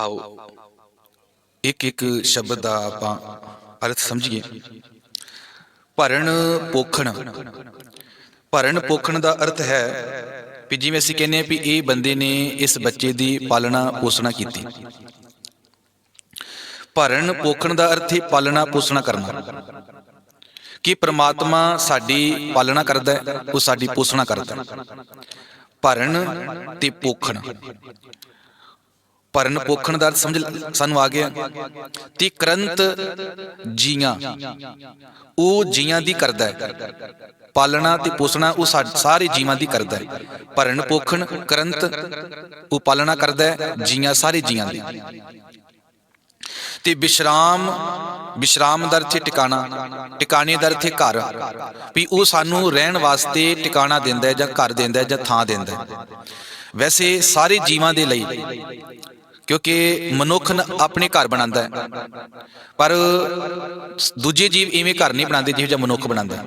आओ एक एक शब्द का आपां अर्थ समझिए। भरण पोखण, भरण पोखण का अर्थ है भी जिवें असीं कहने भी ये बंदे ने इस बच्चे की पालना पोषणा की। भरण पोखण का अर्थ है पालना पोषणा करना, कि परमात्मा साडी पालना करदा है, वो साडी पोषणा करदा है। भरण ते पोखण, भरण पोखण का अर्थ समझ सानू आ गया। ते करंत जियां, वो जियां दी करदा है, पालना ते पोषणा वो सारे जीवां दी करदा है। भरण पोखण करंत वो पालना करदा है जियां सारे जियां दी। ते विश्राम, विश्राम दा अर्थ टिकाणा, टिकाणे दा अर्थ घर, भी वो सानू रहन वास्ते टिकाणा दिंदा है, जां घर दिंदा है, जां थां दिंदा है। वैसे सारे जीवां दे लई, क्योंकि मनुख अपने घर बनांदा है, पर दूजे जीव इवें घर नहीं बनाते जिहो जिहा मनुख बनांदा है।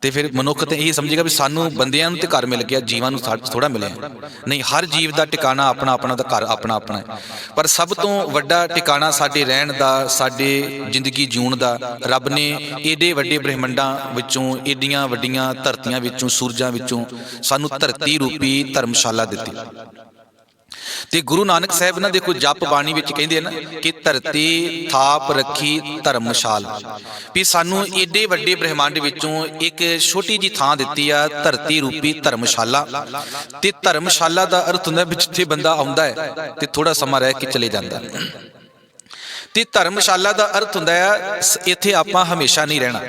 तो फिर मनुख तो यही समझेगा भी सानू बंदियां नूं ते घर मिल गया, जीवां नूं थोड़ा मिले। नहीं, हर जीव का टिकाणा अपना अपना, घर अपना अपना है। पर सब तो वड्डा टिकाणा साडे रहण दा, साडे जिंदगी जीउण दा रब ने एडे वड्डे ब्रह्मंडां विचों, एडियां वड्डियां धरतियां विचों, सूरजां विचों सानू धरती रूपी धर्मशाला दित्ती। ते गुरु नानक साहब ना देखो जप बाणी विच कहंदे ना कि धरती थाप रखी धर्मशाल, भी सानू एडे वड्डे ब्रह्मांड विचों एक छोटी जी थां दित्ती आ, धरती रूपी धर्मशाला। ते धर्मशाला दा अर्थ हुंदा है जिथे बंदा आउंदा है ते थोड़ा समा रह के चले जांदा है। ते धर्मशाला दा अर्थ हुंदा है इत्थे आपां हमेशा नहीं रहना।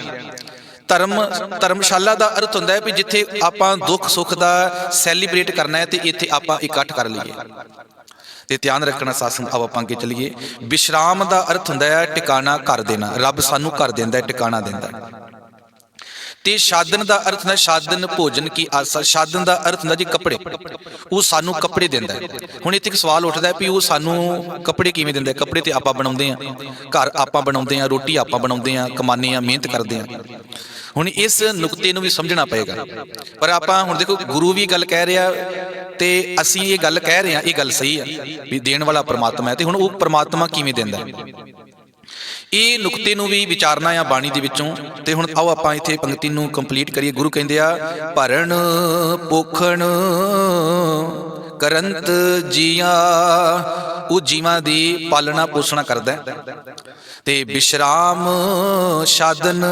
धर्मशाला का अर्थ होंदा है भी जिथे आपां दुख सुख का सैलीब्रेट करना है, तो इत्थे आपां इकट्ठ कर लीए। ते ध्यान रखना सासन, अब आपां अगे चलीए। विश्राम का अर्थ होंदा है टिकाणा कर देना, रब सानू कर देंदा है, टिकाणा देंदा है। ते शादन का अर्थ है शादन भोजन की आसा, शादन का अर्थ होंदा जी कपड़े, वो सानू कपड़े देंदा है। हुण इत्थे एक सवाल उठदा है भी वो सानू कपड़े किवें देंदा है? कपड़े ते आपां बनाउंदे आ, घर आपां बनाउंदे आ, रोटी आपां बनाउंदे आ, कमाने आ, मेहनत करदे आ। हुण इस नुकते नूं भी समझना पएगा। पर आपां हुण देखो गुरु भी गल कह रहा ते असीं ये गल कह रहे हैं, ये गल सही है भी देण वाला परमात्मा है। ते हुण वो परमात्मा किवें देंदा है, ये नुकते नूं भी विचारना आ बाणी दे विचों। ते हुण आओ आपां इत्थे पंक्ति नूं कंप्लीट करिए। गुरु कहंदे आ भरण पोखण करंत जिया, वो जीवां दी पालना पोषणा करदा है। ते विश्राम शादन,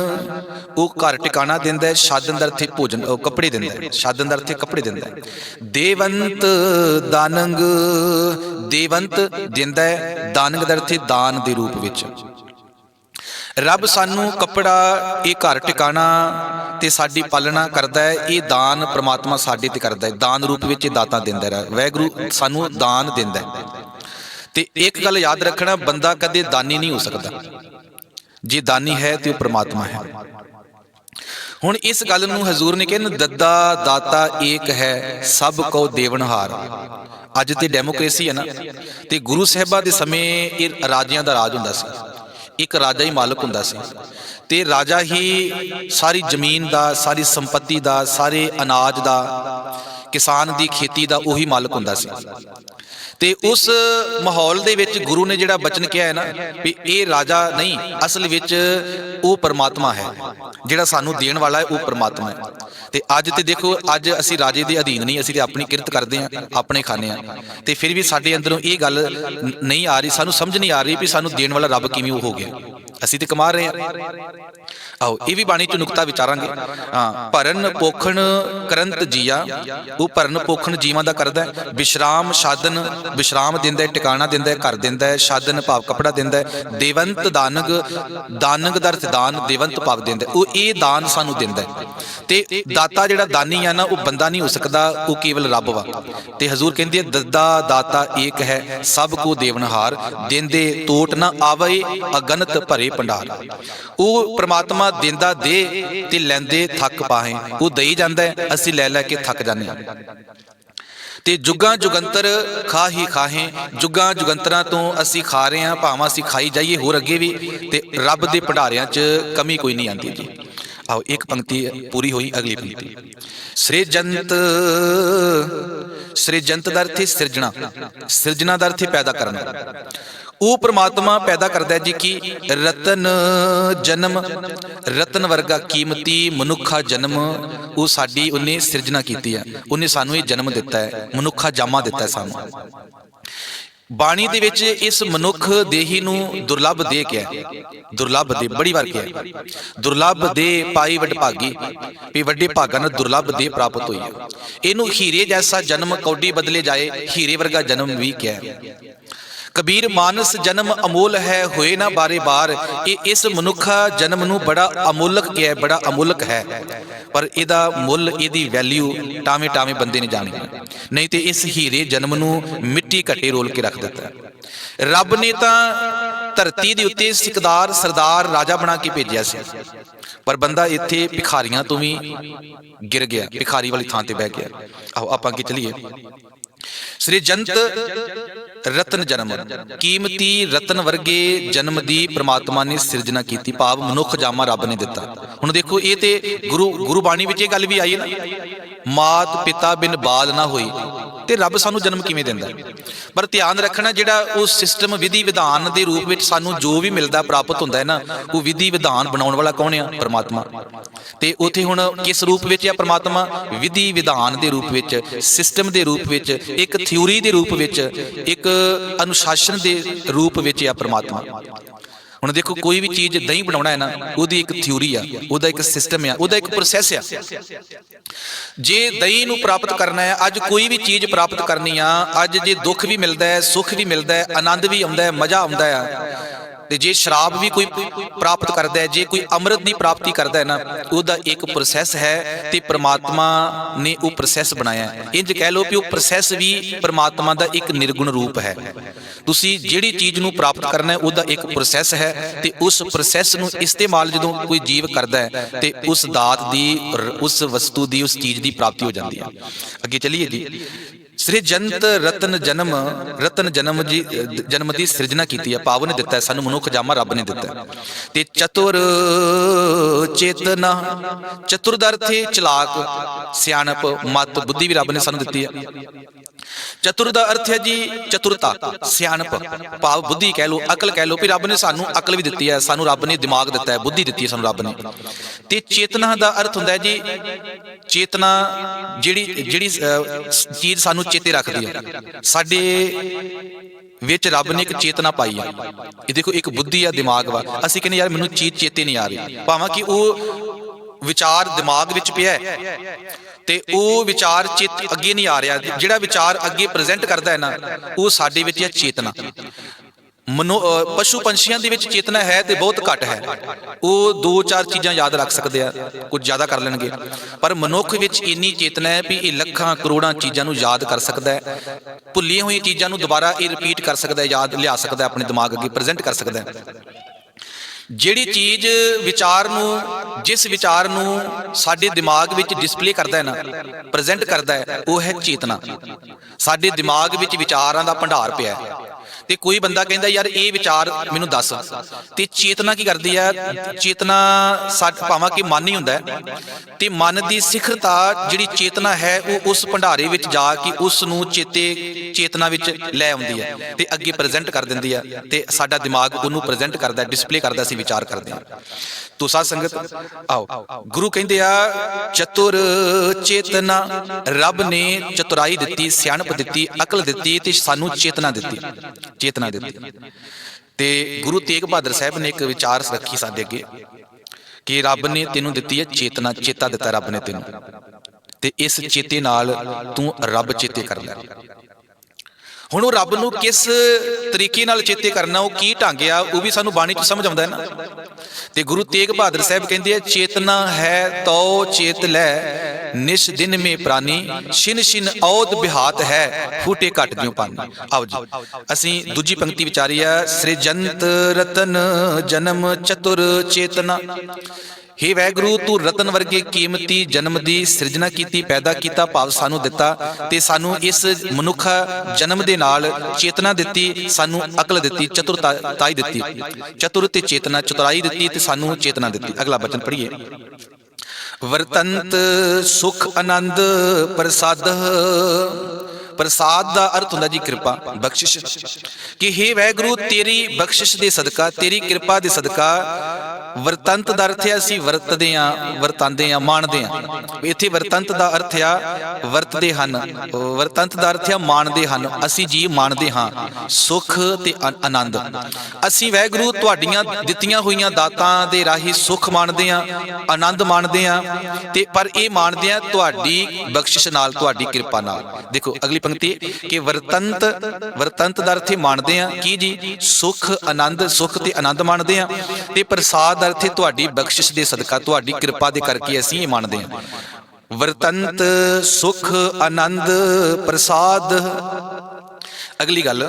वो घर टिकाणा दिंदा है। शादन दा अर्थ भोजन, कपड़े दिंदा है। शादन दा अर्थ कपड़े दिंदा है। देवंत दानंग, देवंत दिंदा है, दानंग दा अर्थ दान दे रूप विच। रब सानू कपड़ा, ये घर टिकाणा ते साडी पालना करदा है, ये दान परमात्मा साडे ते करदा है। दान रूप विच दाता दिंदा है, वाहिगुरू सानू दान दिंदा है। ते एक गल याद रखना, बंदा कदे दानी नहीं हो सकता, जे दानी है तो परमात्मा है। हुण इस गल नूं हजूर ने कहना दद्दा दाता एक है, सब को देवनहार। अज ते डेमोक्रेसी है ना, ते गुरु साहिबा दे समय ये राजियां दा राज हुंदा सी। एक राजा ही मालक हुंदा सी, ते राजा ही सारी जमीन दा, सारी संपत्ति दा, सारे अनाज दा, किसान दी खेती दा उही मालक हुंदा सी। ते उस माहौल दे विच गुरु ने जिहड़ा बचन किया है ना भी ये राजा नहीं, असल विच वो परमात्मा है, जिहड़ा सानू देण वाला है वो परमात्मा है। ते अज ते देखो, अज असी राजे दे अधीन नहीं, असी ते अपनी किरत करदे हां, अपने खाने हां, ते फिर भी साडे अंदरों ये गल नहीं आ रही, सानू समझ नहीं आ रही भी सानू देण वाला रब किवें हो गया, असी ते कमा रहे हैं। आओ ये भी बाणी च नुकता विचारांगे। हाँ, भरण पोखण करंत जिया, वो भरण पोखण जीवां दा करदा है। विश्राम शादन, विश्राम दिंदा है, टिकाणा दिंदा है, घर दिंदा है। शादन भाव कपड़ा दिंदा है। देवंत दानग, दानग दा अर्थ दान, देवंत भाव दिंदा है, वो ये दान सानू दिंदा है। ते दाता जिहड़ा दानी है ना, वो बंदा नहीं हो सकता, वो केवल रब वा। ते हजूर कहंदे दद्दा दाता एक है, सब को देवनहार, देंदे टोट ना आवे, अगनत भरे भंडार। वो परमात्मा देंदा दे ते लैंदे थक पाहे, वो दई जांदा है, असीं लै लै के थक जाने हां। ते जुगां जुगंतर खा ही खाहे, जुगां जुगंतरां तो असीं खा रहे हैं, भावां असीं खाई जाइए होर अगे भी, ते रब दे भंडारियां च कमी कोई नहीं आती जी। आओ एक पंक्ति पूरी हुई, अगली पंक्ति। सृजंत ਸ੍ਰਿਜੰਤ ਦਾ ਅਰਥ ਹੈ ਸਿਰਜਣਾ, ਸਿਰਜਣਾ ਦਾ ਅਰਥ ਹੈ ਪੈਦਾ ਕਰਨਾ। ਉਹ ਪ੍ਰਮਾਤਮਾ ਪੈਦਾ ਕਰਦਾ ਜੀ ਕਿ ਰਤਨ ਜਨਮ, ਰਤਨ ਵਰਗਾ ਕੀਮਤੀ ਮਨੁੱਖਾ ਜਨਮ ਉਹ ਸਾਡੀ ਉਹਨੇ ਸਿਰਜਣਾ ਕੀਤੀ ਹੈ। ਉਹਨੇ ਸਾਨੂੰ ਇਹ ਜਨਮ ਦਿੱਤਾ ਹੈ, ਮਨੁੱਖਾ ਜਾਮਾ ਦਿੱਤਾ ਹੈ ਸਾਨੂੰ। ਬਾਣੀ ਦੇ ਵਿੱਚ ਇਸ ਮਨੁੱਖ ਦੇਹੀ ਨੂੰ ਦੁਰਲੱਭ ਦੇ ਕਿਹਾ, ਦੁਰਲੱਭ ਦੇ ਬੜੀ ਵਾਰ ਕਿਹਾ, ਦੁਰਲੱਭ ਦੇ ਪਾਈ ਵਡਭਾਗੀ, ਵੀ ਵੱਡੇ ਭਾਗਾਂ ਨਾਲ ਦੁਰਲੱਭ ਦੇ ਪ੍ਰਾਪਤ ਹੋਈ ਹੈ। ਇਹਨੂੰ ਹੀਰੇ ਜੈਸਾ ਜਨਮ ਕੌਡੀ ਬਦਲੇ ਜਾਏ, ਹੀਰੇ ਵਰਗਾ ਜਨਮ ਵੀ ਕਿਹਾ। ਕਬੀਰ ਮਾਨਸ ਜਨਮ ਅਮੋਲ ਹੈ, ਹੋਏ ਨਾ ਬਾਰੇ ਬਾਰ। ਇਹ ਇਸ ਮਨੁੱਖਾ ਜਨਮ ਨੂੰ ਬੜਾ ਅਮੋਲਕ ਕਿਹਾ, ਬੜਾ ਅਮੋਲਕ ਹੈ, ਪਰ ਇਹਦਾ ਮੁੱਲ, ਇਹਦੀ ਵੈਲਿਊ ਟਾਵੇਂ ਟਾਵੇਂ ਬੰਦੇ ਨੇ ਜਾਣੀ, ਨਹੀਂ ਤੇ ਇਸ ਹੀਰੇ ਜਨਮ ਨੂੰ ਮਿੱਟੀ ਘੱਟੇ ਰੋਲ ਕੇ ਰੱਖ ਦਿੱਤਾ। ਰੱਬ ਨੇ ਤਾਂ ਧਰਤੀ ਦੇ ਉੱਤੇ ਸਿਕਦਾਰ ਸਰਦਾਰ ਰਾਜਾ ਬਣਾ ਕੇ ਭੇਜਿਆ ਸੀ, ਪਰ ਬੰਦਾ ਇੱਥੇ ਭਿਖਾਰੀਆਂ ਤੋਂ ਵੀ ਗਿਰ ਗਿਆ, ਭਿਖਾਰੀ ਵਾਲੀ ਥਾਂ ਤੇ ਬਹਿ ਗਿਆ। ਆਓ ਆਪਾਂ ਅੱਗੇ ਚਲੀਏ। ਸ੍ਰਿਜੰਤ ਰਤਨ ਜਨਮ, ਕੀਮਤੀ ਰਤਨ ਵਰਗੇ ਜਨਮ ਦੀ ਪ੍ਰਮਾਤਮਾ ਨੇ ਸਿਰਜਣਾ ਕੀਤੀ, ਭਾਵ ਮਨੁੱਖ ਜਾਮਾ ਰੱਬ ਨੇ ਦਿੱਤਾ। ਹੁਣ ਦੇਖੋ ਇਹ ਤੇ ਗੁਰੂ ਬਾਣੀ ਵਿੱਚ ਇਹ ਗੱਲ ਵੀ ਆਈ ਹੈ ਨਾ, ਮਾਤ ਪਿਤਾ ਬਿਨ ਬਾਲ ਨਾ ਹੋਈ, ਤੇ ਰੱਬ ਸਾਨੂੰ ਜਨਮ ਕਿਵੇਂ ਦਿੰਦਾ। ਪਰ ਧਿਆਨ ਰੱਖਣਾ, ਜਿਹੜਾ ਉਹ ਸਿਸਟਮ ਵਿਧੀ ਵਿਧਾਨ ਦੇ ਰੂਪ ਵਿੱਚ ਸਾਨੂੰ ਜੋ ਵੀ ਮਿਲਦਾ ਪ੍ਰਾਪਤ ਹੁੰਦਾ ਹੈ ਨਾ, ਉਹ ਵਿਧੀ ਵਿਧਾਨ ਬਣਾਉਣ ਵਾਲਾ ਕੌਣ ਆ? ਪਰਮਾਤਮਾ। ਤੇ ਉੱਥੇ ਹੁਣ ਕਿਸ ਰੂਪ ਵਿੱਚ ਆ ਪਰਮਾਤਮਾ? ਵਿਧੀ ਵਿਧਾਨ ਦੇ ਰੂਪ ਵਿੱਚ, ਸਿਸਟਮ ਦੇ ਰੂਪ ਵਿੱਚ, ਇੱਕ ਥਿਊਰੀ ਦੇ ਰੂਪ ਵਿੱਚ, ਇੱਕ ਅਨੁਸ਼ਾਸਨ ਦੇ ਰੂਪ ਵਿੱਚ ਆ ਪਰਮਾਤਮਾ। ਹੁਣ ਦੇਖੋ ਕੋਈ ਵੀ ਚੀਜ਼ ਦਹੀਂ ਬਣਾਉਣਾ ਹੈ ਨਾ, ਉਹਦੀ ਇੱਕ ਥਿਊਰੀ ਆ, ਉਹਦਾ ਇੱਕ ਸਿਸਟਮ ਆ, ਉਹਦਾ ਇੱਕ ਪ੍ਰੋਸੈਸ ਆ। ਜੇ ਦਹੀਂ ਨੂੰ ਪ੍ਰਾਪਤ ਕਰਨਾ ਹੈ, ਅੱਜ ਕੋਈ ਵੀ ਚੀਜ਼ ਪ੍ਰਾਪਤ ਕਰਨੀ ਆ, ਅੱਜ ਜੇ ਦੁੱਖ ਵੀ ਮਿਲਦਾ ਹੈ, ਸੁੱਖ ਵੀ ਮਿਲਦਾ ਹੈ, ਆਨੰਦ ਵੀ ਆਉਂਦਾ ਹੈ, ਮਜ਼ਾ ਆਉਂਦਾ ਹੈ, ਤੇ ਜੇ ਸ਼ਰਾਬ ਵੀ ਕੋਈ ਪ੍ਰਾਪਤ ਕਰਦਾ ਹੈ, ਜੇ ਕੋਈ ਅੰਮ੍ਰਿਤ ਦੀ ਪ੍ਰਾਪਤੀ ਕਰਦਾ ਹੈ ਨਾ, ਉਹਦਾ ਇੱਕ ਪ੍ਰੋਸੈਸ ਹੈ, ਤੇ ਪ੍ਰਮਾਤਮਾ ਨੇ ਉਹ ਪ੍ਰੋਸੈਸ ਬਣਾਇਆ ਹੈ। ਇੰਜ ਕਹਿ ਲਓ ਕਿ ਉਹ ਪ੍ਰੋਸੈਸ ਵੀ ਪ੍ਰਮਾਤਮਾ ਦਾ ਇੱਕ ਨਿਰਗੁਣ ਰੂਪ ਹੈ। ਤੁਸੀਂ ਜਿਹੜੀ ਚੀਜ਼ ਨੂੰ ਪ੍ਰਾਪਤ ਕਰਨਾ ਹੈ, ਉਹਦਾ ਇੱਕ ਪ੍ਰੋਸੈਸ ਹੈ, ਤੇ ਉਸ ਪ੍ਰੋਸੈਸ ਨੂੰ ਇਸਤੇਮਾਲ ਜਦੋਂ ਕੋਈ ਜੀਵ ਕਰਦਾ ਹੈ, ਤੇ ਉਸ ਦਾਤ ਦੀ, ਉਸ ਵਸਤੂ ਦੀ, ਉਸ ਚੀਜ਼ ਦੀ ਪ੍ਰਾਪਤੀ ਹੋ ਜਾਂਦੀ ਹੈ। ਅੱਗੇ ਚਲੀਏ ਜੀ। ਸ੍ਰਿਜੰਤ ਰਤਨ ਜਨਮ, ਰਤਨ ਜਨਮ ਜੀ ਜਨਮ ਦੀ ਸਿਰਜਣਾ ਕੀਤੀ ਹੈ, ਭਾਵ ਨੇ ਦਿੱਤਾ ਹੈ ਸਾਨੂੰ, ਮਨੁੱਖ ਜਾਮਾ ਰੱਬ ਨੇ ਦਿੱਤਾ ਹੈ। ਤੇ ਚਤੁਰ ਚੇਤਨਾ, ਚਤੁਰ ਦਾ ਅਰਥ ਹੈ ਚਲਾਕ, ਸਿਆਣਪ, ਮਤ, ਬੁੱਧੀ ਵੀ ਰੱਬ ਨੇ ਸਾਨੂੰ ਦਿੱਤੀ ਹੈ। ਚਤੁਰ ਦਾ ਅਰਥ ਹੈ ਜੀ ਚਤੁਰਤਾ, ਸਿਆਣਪ, ਭਾਵ ਬੁੱਧੀ ਕਹਿ ਲਓ, ਅਕਲ ਕਹਿ ਲਓ, ਵੀ ਰੱਬ ਨੇ ਸਾਨੂੰ ਅਕਲ ਵੀ ਦਿੱਤੀ ਹੈ, ਸਾਨੂੰ ਰੱਬ ਨੇ ਦਿਮਾਗ ਦਿੱਤਾ ਹੈ, ਬੁੱਧੀ ਦਿੱਤੀ ਹੈ ਸਾਨੂੰ ਰੱਬ ਨੇ। ਤੇ ਚੇਤਨਾ ਦਾ ਅਰਥ ਹੁੰਦਾ ਹੈ ਜੀ ਚੇਤਨਾ, ਜਿਹੜੀ ਚੀਜ਼ ਸਾਨੂੰ ਚੇਤੇ ਰੱਖਦੀ ਹੈ। ਸਾਡੇ ਵਿੱਚ ਰੱਬ ਨੇ ਇੱਕ ਚੇਤਨਾ ਪਾਈ ਆ। ਇਹ ਦੇਖੋ ਇੱਕ ਬੁੱਧੀ ਆ, ਦਿਮਾਗ ਵਾ। ਅਸੀਂ ਕਹਿੰਦੇ ਯਾਰ ਮੈਨੂੰ ਚੀਜ਼ ਚੇਤੇ ਨਹੀਂ ਆ ਰਹੀ, ਭਾਵੇਂ ਕਿ ਉਹ ਵਿਚਾਰ ਦਿਮਾਗ ਵਿੱਚ ਪਿਆ ਹੈ, ਤੇ ਉਹ ਵਿਚਾਰ ਅੱਗੇ ਨਹੀਂ ਆ ਰਿਹਾ। ਜਿਹੜਾ ਵਿਚਾਰ ਅੱਗੇ ਪ੍ਰੈਜ਼ੈਂਟ ਕਰਦਾ ਹੈ ਨਾ, ਉਹ ਸਾਡੇ ਵਿੱਚ ਹੈ ਚੇਤਨਾ। ਪਸ਼ੂ ਪੰਛੀਆਂ ਦੇ ਵਿੱਚ ਚੇਤਨਾ ਹੈ ਤੇ ਬਹੁਤ ਘੱਟ ਹੈ, ਉਹ 2-4 ਚੀਜ਼ਾਂ ਯਾਦ ਰੱਖ ਸਕਦੇ ਆ, ਕੁਝ ਜ਼ਿਆਦਾ ਕਰ ਲੈਣਗੇ। ਪਰ ਮਨੁੱਖ ਵਿੱਚ ਇੰਨੀ ਚੇਤਨਾ ਹੈ ਵੀ ਇਹ ਲੱਖਾਂ ਕਰੋੜਾਂ ਚੀਜ਼ਾਂ ਨੂੰ ਯਾਦ ਕਰ ਸਕਦਾ ਹੈ, ਭੁੱਲੀਆਂ ਹੋਈਆਂ ਚੀਜ਼ਾਂ ਨੂੰ ਦੁਬਾਰਾ ਇਹ ਰਿਪੀਟ ਕਰ ਸਕਦਾ ਹੈ, ਯਾਦ ਲਿਆ ਸਕਦਾ ਹੈ, ਆਪਣੇ ਦਿਮਾਗ ਅੱਗੇ ਪ੍ਰੈਜ਼ੈਂਟ ਕਰ ਸਕਦਾ ਹੈ। ਜਿਹੜੀ ਚੀਜ਼ ਵਿਚਾਰ ਨੂੰ, ਜਿਸ ਵਿਚਾਰ ਨੂੰ ਸਾਡੇ ਦਿਮਾਗ ਵਿੱਚ ਡਿਸਪਲੇ ਕਰਦਾ ਹੈ ਨਾ, ਪ੍ਰੈਜ਼ੈਂਟ ਕਰਦਾ ਹੈ, ਉਹ ਹੈ ਚੇਤਨਾ। ਸਾਡੇ ਦਿਮਾਗ ਵਿੱਚ ਵਿਚਾਰਾਂ ਦਾ ਭੰਡਾਰ ਪਿਆ ਹੈ, ਤੇ ਕੋਈ ਬੰਦਾ ਕਹਿੰਦਾ ਯਾਰ ਇਹ ਵਿਚਾਰ ਮੈਨੂੰ ਦੱਸ, ਤੇ ਚੇਤਨਾ ਕੀ ਕਰਦੀ ਹੈ? ਚੇਤਨਾ ਭਾਵੇਂ ਕਿ ਮਨ ਹੀ ਹੁੰਦਾ ਹੈ, ਤੇ ਮਨ ਦੀ ਸਿਖਰਤਾ ਜਿਹੜੀ ਚੇਤਨਾ ਹੈ, ਉਹ ਉਸ ਭੰਡਾਰੇ ਵਿੱਚ ਜਾ ਕੇ ਉਸ ਨੂੰ ਚੇਤਨਾ ਵਿੱਚ ਲੈ ਆਉਂਦੀ ਹੈ, ਤੇ ਅੱਗੇ ਪ੍ਰੈਜ਼ੈਂਟ ਕਰ ਦਿੰਦੀ ਹੈ, ਤੇ ਸਾਡਾ ਦਿਮਾਗ ਉਹਨੂੰ ਪ੍ਰੈਜ਼ੈਂਟ ਕਰਦਾ, ਡਿਸਪਲੇ ਕਰਦਾ, ਅਸੀਂ ਵਿਚਾਰ ਕਰਦੇ ਹਾਂ। ਤੋ ਸਾਧ ਸੰਗਤ ਆਓ, ਗੁਰੂ ਕਹਿੰਦੇ ਆ ਚਤੁਰ ਚੇਤਨਾ, ਰੱਬ ਨੇ ਚਤੁਰਾਈ ਦਿੱਤੀ, ਸਿਆਣਪ ਦਿੱਤੀ, ਅਕਲ ਦਿੱਤੀ, ਤੇ ਸਾਨੂੰ ਚੇਤਨਾ ਦਿੱਤੀ, ਚੇਤਨਾ ਦਿੱਤੀ। ਤੇ ਗੁਰੂ ਤੇਗ ਬਹਾਦਰ ਸਾਹਿਬ ਨੇ ਇੱਕ ਵਿਚਾਰ ਰੱਖੀ ਸਾਡੇ ਅੱਗੇ ਕਿ ਰੱਬ ਨੇ ਤੈਨੂੰ ਦਿੱਤੀ ਹੈ ਚੇਤਨਾ, ਚੇਤਾ ਦਿੱਤਾ ਰੱਬ ਨੇ ਤੈਨੂੰ, ਤੇ ਇਸ ਚੇਤੇ ਨਾਲ ਤੂੰ ਰੱਬ ਚੇਤੇ ਕਰ ਲੈ। ਹੁਣ ਉਹ ਰੱਬ ਨੂੰ ਕਿਸ ਤਰੀਕੇ ਨਾਲ ਚੇਤੇ ਕਰਨਾ, ਉਹ ਕੀ ਢੰਗ ਆ, ਉਹ ਵੀ ਸਾਨੂੰ ਬਾਣੀ ਚ ਸਮਝ ਆਉਂਦਾ ਹੈ ਨਾ। ਤੇ ਗੁਰੂ ਤੇਗ ਬਹਾਦਰ ਸਾਹਿਬ ਕਹਿੰਦੇ ਆ ਚੇਤਨਾ ਹੈ ਤੋ ਚੇਤ ਲੈ, ਨਿਸ਼ ਦਿਨ ਮੇ ਪ੍ਰਾਨੀ, ਛਿਨ ਛਿਨ ਔਦ ਬਿਹਾਤ ਹੈ, ਫੂਟੇ ਘਟ ਜਿਉ ਪਾਨੀ। ਆਓ ਜੀ ਅਸੀਂ ਦੂਜੀ ਪੰਕਤੀ ਵਿਚਾਰੀ ਆ। ਸ੍ਰਿਜੰਤ ਰਤਨ ਜਨਮ ਚਤੁਰ ਚੇਤਨਾ, हे ਵਾਹਿਗੁਰੂ ਤੂੰ ਰਤਨ ਵਰਗੇ ਕੀਮਤੀ ਜਨਮ ਦੀ ਸਿਰਜਣਾ ਕੀਤੀ, ਪੈਦਾ ਕੀਤਾ, ਭਾਵ ਸਾਨੂੰ ਦਿੱਤਾ, ਤੇ ਸਾਨੂੰ ਇਸ ਮਨੁੱਖਾ ਜਨਮ ਦੇ ਨਾਲ ਚੇਤਨਾ ਦਿੱਤੀ, ਸਾਨੂੰ ਅਕਲ ਦਿੱਤੀ, ਚਤੁਰਤਾਈ ਦਿੱਤੀ, ਚਤੁਰ ਤੇ ਚੇਤਨਾ, ਚਤੁਰਾਈ ਦਿੱਤੀ, ਤੇ ਸਾਨੂੰ ਚੇਤਨਾ ਦਿੱਤੀ। ਅਗਲਾ ਬਚਨ ਪੜ੍ਹੀਏ। ਵਰਤੰਤ ਸੁਖ ਆਨੰਦ ਪ੍ਰਸਾਦ, ਪ੍ਰਸਾਦ ਦਾ ਅਰਥ ਹੁੰਦਾ ਜੀ ਕਿਰਪਾ, ਬਖਸ਼ਿਸ਼, ਕਿ ਹੇ ਵਾਹਿਗੁਰੂ ਤੇਰੀ ਬਖਸ਼ਿਸ਼ ਦੇ ਸਦਕਾ, ਤੇਰੀ ਕਿਰਪਾ ਦੇ ਸਦਕਾ। ਵਰਤੰਤ ਦਾ ਅਰਥ ਹੈ ਅਸੀਂ ਵਰਤਦੇ ਹਾਂ, ਵਰਤਾਂਦੇ ਹਾਂ, ਮਾਣਦੇ ਹਾਂ। ਇੱਥੇ ਵਰਤੰਤ ਦਾ ਅਰਥ ਆ ਵਰਤਦੇ ਹਨ, ਵਰਤੰਤ ਦਾ ਅਰਥ ਆ ਮਾਣਦੇ ਹਨ। ਅਸੀਂ ਜੀ ਮਾਣਦੇ ਹਾਂ ਸੁੱਖ ਤੇ ਆਨੰਦ। ਅਸੀਂ ਵਾਹਿਗੁਰੂ ਤੁਹਾਡੀਆਂ ਦਿੱਤੀਆਂ ਹੋਈਆਂ ਦਾਤਾਂ ਦੇ ਰਾਹੀਂ ਸੁੱਖ ਮਾਣਦੇ ਹਾਂ, ਆਨੰਦ ਮਾਣਦੇ ਹਾਂ, ਤੇ ਪਰ ਇਹ ਮਾਣਦੇ ਹਾਂ ਤੁਹਾਡੀ ਬਖਸ਼ਿਸ਼ ਨਾਲ, ਤੁਹਾਡੀ ਕਿਰਪਾ ਨਾਲ। ਦੇਖੋ ਅਗਲੀ ਪੰਕਤੀ ਕਿ ਵਰਤੰਤ, ਵਰਤੰਤ ਦਾ ਅਰਥ ਮਾਣਦੇ ਹਾਂ ਕੀ ਜੀ, ਸੁੱਖ ਆਨੰਦ, ਸੁੱਖ ਤੇ ਆਨੰਦ ਮਾਣਦੇ ਹਾਂ। ਤੇ ਪ੍ਰਸਾਦ ਦਾ ਅਰਥ ਤੁਹਾਡੀ ਬਖਸ਼ਿਸ਼ ਦੇ ਸਦਕਾ, ਤੁਹਾਡੀ ਕਿਰਪਾ ਦੇ ਕਰਕੇ ਅਸੀਂ ਇਹ ਮੰਨਦੇ ਹਾਂ। ਵਰਤੰਤ ਸੁਖ ਆਨੰਦ ਪ੍ਰਸਾਦ। ਅਗਲੀ ਗੱਲ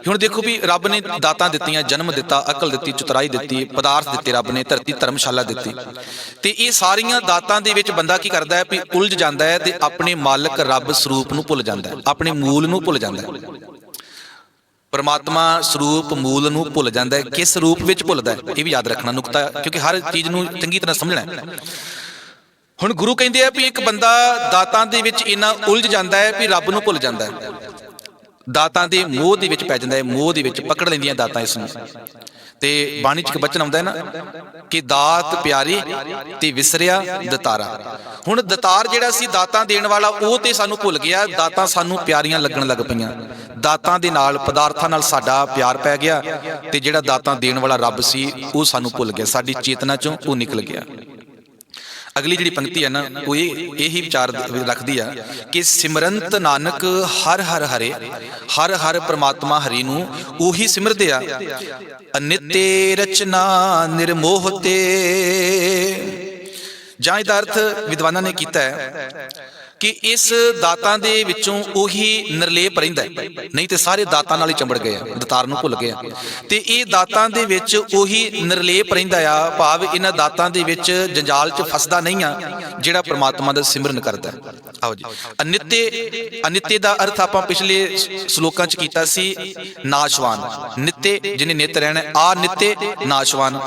ਹੁਣ ਦੇਖੋ ਵੀ ਰੱਬ ਨੇ ਦਾਤਾਂ ਦਿੱਤੀਆਂ, ਜਨਮ ਦਿੱਤਾ, ਅਕਲ ਦਿੱਤੀ, ਚਤੁਰਾਈ ਦਿੱਤੀ, ਪਦਾਰਥ ਦਿੱਤੇ ਰੱਬ ਨੇ, ਧਰਤੀ ਧਰਮਸ਼ਾਲਾ ਦਿੱਤੀ। ਤੇ ਇਹ ਸਾਰੀਆਂ ਦਾਤਾਂ ਦੇ ਵਿੱਚ ਬੰਦਾ ਕੀ ਕਰਦਾ ਹੈ ਵੀ ਉਲਝ ਜਾਂਦਾ ਹੈ ਤੇ ਆਪਣੇ ਮਾਲਕ ਰੱਬ ਸਰੂਪ ਨੂੰ ਭੁੱਲ ਜਾਂਦਾ ਹੈ, ਆਪਣੇ ਮੂਲ ਨੂੰ ਭੁੱਲ ਜਾਂਦਾ ਹੈ। ਪਰਮਾਤਮਾ ਸਰੂਪ ਮੂਲ ਨੂੰ ਭੁੱਲ ਜਾਂਦਾ ਹੈ। ਕਿਸ ਰੂਪ ਵਿੱਚ ਭੁੱਲਦਾ ਹੈ ਇਹ ਵੀ ਯਾਦ ਰੱਖਣਾ ਨੁਕਤਾ, ਕਿਉਂਕਿ ਹਰ ਚੀਜ਼ ਨੂੰ ਚੰਗੀ ਤਰ੍ਹਾਂ ਸਮਝਣਾ ਹੈ। ਹੁਣ ਗੁਰੂ ਕਹਿੰਦੇ ਆ ਵੀ ਇੱਕ ਬੰਦਾ ਦਾਤਾਂ ਦੇ ਵਿੱਚ ਇੰਨਾ ਉਲਝ ਜਾਂਦਾ ਹੈ ਵੀ ਰੱਬ ਨੂੰ ਭੁੱਲ ਜਾਂਦਾ ਹੈ, ਦਾਤਾਂ ਦੇ ਮੋਹ ਦੇ ਵਿੱਚ ਪੈ ਜਾਂਦਾ ਹੈ, ਮੋਹ ਦੇ ਵਿੱਚ ਪਕੜ ਲੈਂਦੀਆਂ ਦਾਤਾਂ ਇਸ ਨੂੰ। ਤੇ ਬਾਣੀ ਚ ਇੱਕ ਬਚਨ ਆਉਂਦਾ ਹੈ ਨਾ ਕਿ ਦਾਤ ਪਿਆਰੀ ਤੇ ਵਿਸਰਿਆ ਦਤਾਰਾ। ਹੁਣ ਦਤਾਰ ਜਿਹੜਾ ਸੀ ਦਾਤਾਂ ਦੇਣ ਵਾਲਾ, ਉਹ ਤੇ ਸਾਨੂੰ ਭੁੱਲ ਗਿਆ, ਦਾਤਾਂ ਸਾਨੂੰ ਪਿਆਰੀਆਂ ਲੱਗਣ ਲੱਗ ਪਈਆਂ। ਦਾਤਾਂ ਦੇ ਨਾਲ, ਪਦਾਰਥਾਂ ਨਾਲ ਸਾਡਾ ਪਿਆਰ ਪੈ ਗਿਆ ਤੇ ਜਿਹੜਾ ਦਾਤਾਂ ਦੇਣ ਵਾਲਾ ਰੱਬ ਸੀ ਉਹ ਸਾਨੂੰ ਭੁੱਲ ਗਿਆ, ਸਾਡੀ ਚੇਤਨਾ ਚੋਂ ਉਹ ਨਿਕਲ ਗਿਆ। ਅਗਲੀ ਜਿਹੜੀ ਪੰਕਤੀ ਹੈ ਨਾ ਉਹ ਇਹੀ ਵਿਚਾਰ ਰੱਖਦੀ ਆ ਕਿ ਸਿਮਰੰਤ ਨਾਨਕ ਹਰ ਹਰ ਹਰੇ, ਹਰ ਹਰ ਪ੍ਰਮਾਤਮਾ ਹਰੀ ਨੂੰ ਉਹੀ ਸਿਮਰਦੇ ਆ। ਅਨਿਤੇ ਰਚਨਾ ਨਿਰਮੋਹ ਤੇ, ਜਾਂ ਇਹਦਾ ਅਰਥ ਵਿਦਵਾਨਾਂ ਨੇ ਕੀਤਾ ਹੈ ਕਿ ਇਸ ਦਾਤਾਂ ਦੇ ਵਿੱਚੋਂ ਉਹੀ ਨਿਰਲੇਪ ਰਹਿੰਦਾ, ਨਹੀਂ ਤੇ ਸਾਰੇ ਦਾਤਾਂ ਨਾਲ ਹੀ ਚੰਬੜ ਗਏ, ਦਤਾਰ ਨੂੰ ਭੁੱਲ ਗਏ। ਤੇ ਇਹ ਦਾਤਾਂ ਦੇ ਵਿੱਚ ਉਹੀ ਨਿਰਲੇਪ ਰਹਿੰਦਾ ਆ, ਭਾਵ ਇਹਨਾਂ ਦਾਤਾਂ ਦੇ ਵਿੱਚ ਜੰਜਾਲ 'ਚ ਫਸਦਾ ਨਹੀਂ ਆ ਜਿਹੜਾ ਪ੍ਰਮਾਤਮਾ ਦਾ ਸਿਮਰਨ ਕਰਦਾ। ਆਓ ਜੀ, ਅਨਿਤੇ, ਅਨਿਤੇ ਦਾ ਅਰਥ ਆਪਾਂ ਪਿਛਲੇ ਸ਼ਲੋਕਾਂ 'ਚ ਕੀਤਾ ਸੀ ਨਾਸ਼ਵਾਨ। ਨਿੱਤੇ ਜਿਹਨੇ ਨਿੱਤ ਰਹਿਣਾ, ਆ ਨਿੱਤੇ ਨਾਸ਼ਵਾਨ।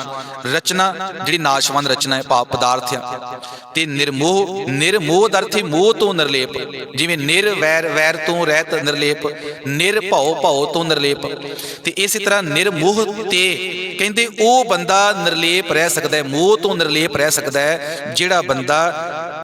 ਰਚਨਾ ਜਿਹੜੀ ਨਾਸ਼ਵਾਨ ਰਚਨਾ ਹੈ, ਭਾਵ ਪਦਾਰਥ ਆ। ਤੇ ਨਿਰਮੋਹ, ਨਿਰਮੋਹ ਦਾ ਅਰਥ ਮੋਹ ਤੋਂ ਨਿਰਲੇਪ, ਜਿਵੇਂ ਨਿਰਵੈਰ, ਵੈਰ ਤੋਂ ਰਹਿਤ ਨਿਰਲੇਪ, ਨਿਰਭਉ, ਭਉ ਤੋਂ ਨਿਰਲੇਪ। ਤੇ ਇਸੇ ਤਰ੍ਹਾਂ ਨਿਰਮੋਹ ਤੇ ਕਹਿੰਦੇ ਉਹ ਬੰਦਾ ਨਿਰਲੇਪ ਰਹਿ ਸਕਦਾ ਹੈ, ਮੋਹ ਤੋਂ ਨਿਰਲੇਪ ਰਹਿ ਸਕਦਾ ਹੈ ਜਿਹੜਾ ਬੰਦਾ